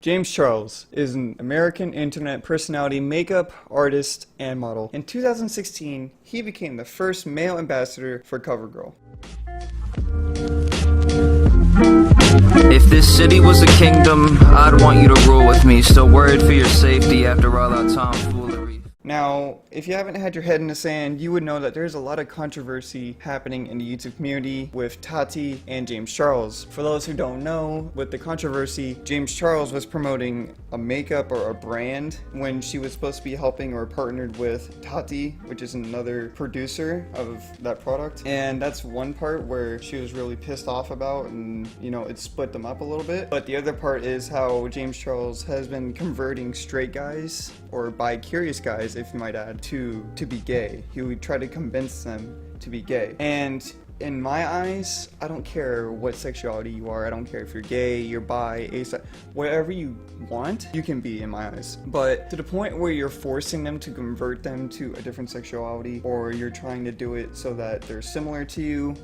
James Charles is an American internet personality, makeup artist, and model. In 2016, he became the first male ambassador for CoverGirl. If this city was a kingdom, I'd want you to rule with me. Still worried for your safety after all that tomfoolery. Now, if you haven't had your head in the sand, you would know that there's a lot of controversy happening in the YouTube community with Tati and James Charles. For those who don't know, with the controversy, James Charles was promoting a makeup or a brand when she was supposed to be helping or partnered with Tati, which is another producer of that product. And that's one part where she was really pissed off about, and you know, it split them up a little bit. But the other part is how James Charles has been converting straight guys, or bi-curious guys if you might add, to be gay. He would try to convince them to be gay. And in my eyes, I don't care what sexuality you are. I don't care if you're gay, you're bi, asexual, whatever you want, you can be in my eyes. But to the point where you're forcing them to convert them to a different sexuality, or you're trying to do it so that they're similar to you,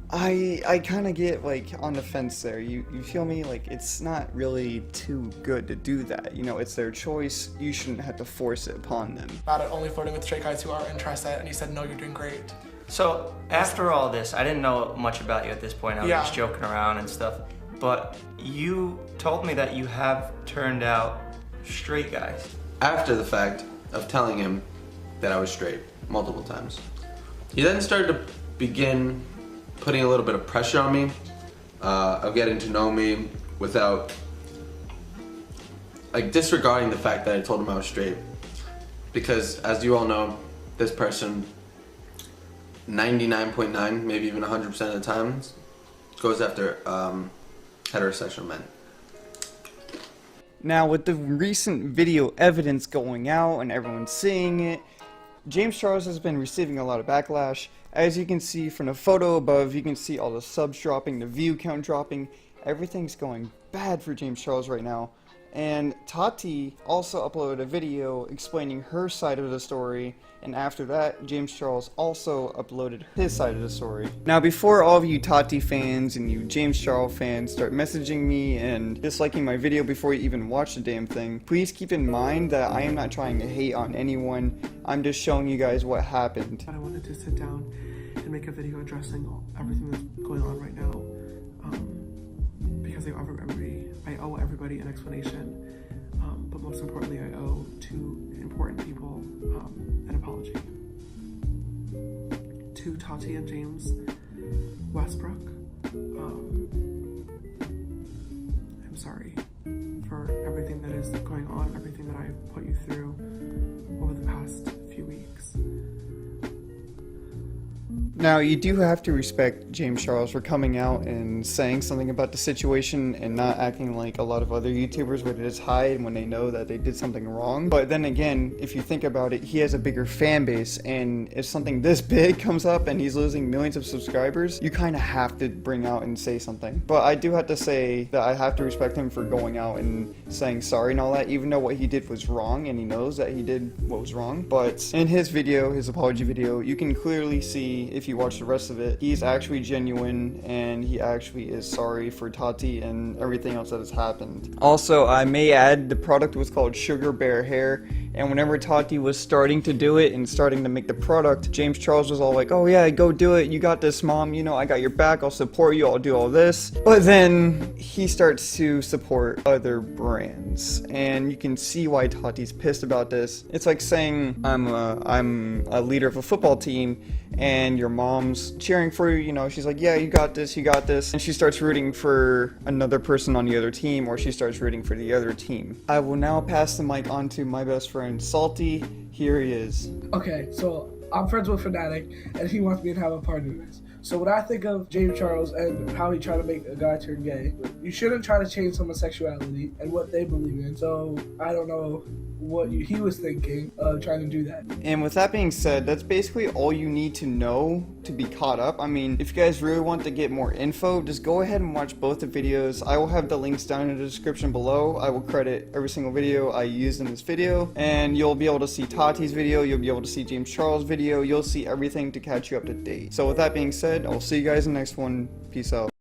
I kind of get like on the fence there. You feel me? Like, it's not really too good to do that. You know, it's their choice. You shouldn't have to force it upon them. About it only flirting with straight guys who are interested, and he said, no, you're doing great. So after all this, I didn't know much about you at this point. I was just joking around and stuff. But you told me that you have turned out straight guys. After the fact of telling him that I was straight multiple times, he then started to begin putting a little bit of pressure on me, of getting to know me without, like, disregarding the fact that I told him I was straight. Because as you all know, this person 99.9, maybe even 100% of the time goes after heterosexual men. Now, with the recent video evidence going out and everyone seeing it, James Charles has been receiving a lot of backlash. As you can see from the photo above, you can see all the subs dropping, the view count dropping. Everything's going bad for James Charles right now. And Tati also uploaded a video explaining her side of the story, and after that, James Charles also uploaded his side of the story. Now, before all of you Tati fans and you James Charles fans start messaging me and disliking my video before you even watch the damn thing, please keep in mind that I am not trying to hate on anyone. I'm just showing you guys what happened. I wanted to sit down and make a video addressing everything that's going on right now, because I owe everybody an explanation, but most importantly, I owe two important people an apology. To Tati and James Westbrook, I'm sorry for everything that is going on, everything that I've put you through over the past few weeks. Now, you do have to respect James Charles for coming out and saying something about the situation and not acting like a lot of other YouTubers where they just hide when they know that they did something wrong. But then again, if you think about it, he has a bigger fan base, and if something this big comes up and he's losing millions of subscribers, you kind of have to bring out and say something. But I do have to say that I have to respect him for going out and saying sorry and all that, even though what he did was wrong and he knows that he did what was wrong. But in his video, his apology video, you can clearly see, if you watch the rest of it, he's actually genuine and he actually is sorry for Tati and everything else that has happened. Also, I may add, the product was called Sugar Bear Hair, and whenever Tati was starting to do it and starting to make the product, James Charles was all like, oh yeah, go do it, you got this, mom, you know, I got your back, I'll support you, I'll do all this. But then he starts to support other brands, and you can see why Tati's pissed about this. It's like saying I'm a leader of a football team and your mom's cheering for you, you know, she's like, yeah, you got this, and she starts rooting for another person on the other team, or she starts rooting for the other team. I will now pass the mic on to my best friend, Salty. Here he is. Okay, so I'm friends with Fanatic, and he wants me to have a part in this. So when I think of James Charles and how he tried to make a guy turn gay, you shouldn't try to change someone's sexuality and what they believe in. So I don't know what he was thinking of trying to do that. And with that being said, that's basically all you need to know to be caught up. I mean, if you guys really want to get more info, just go ahead and watch both the videos. I will have the links down in the description below. I will credit every single video I used in this video, and you'll be able to see Tati's video, you'll be able to see James Charles' video, you'll see everything to catch you up to date. So with that being said, I'll see you guys in the next one. Peace out.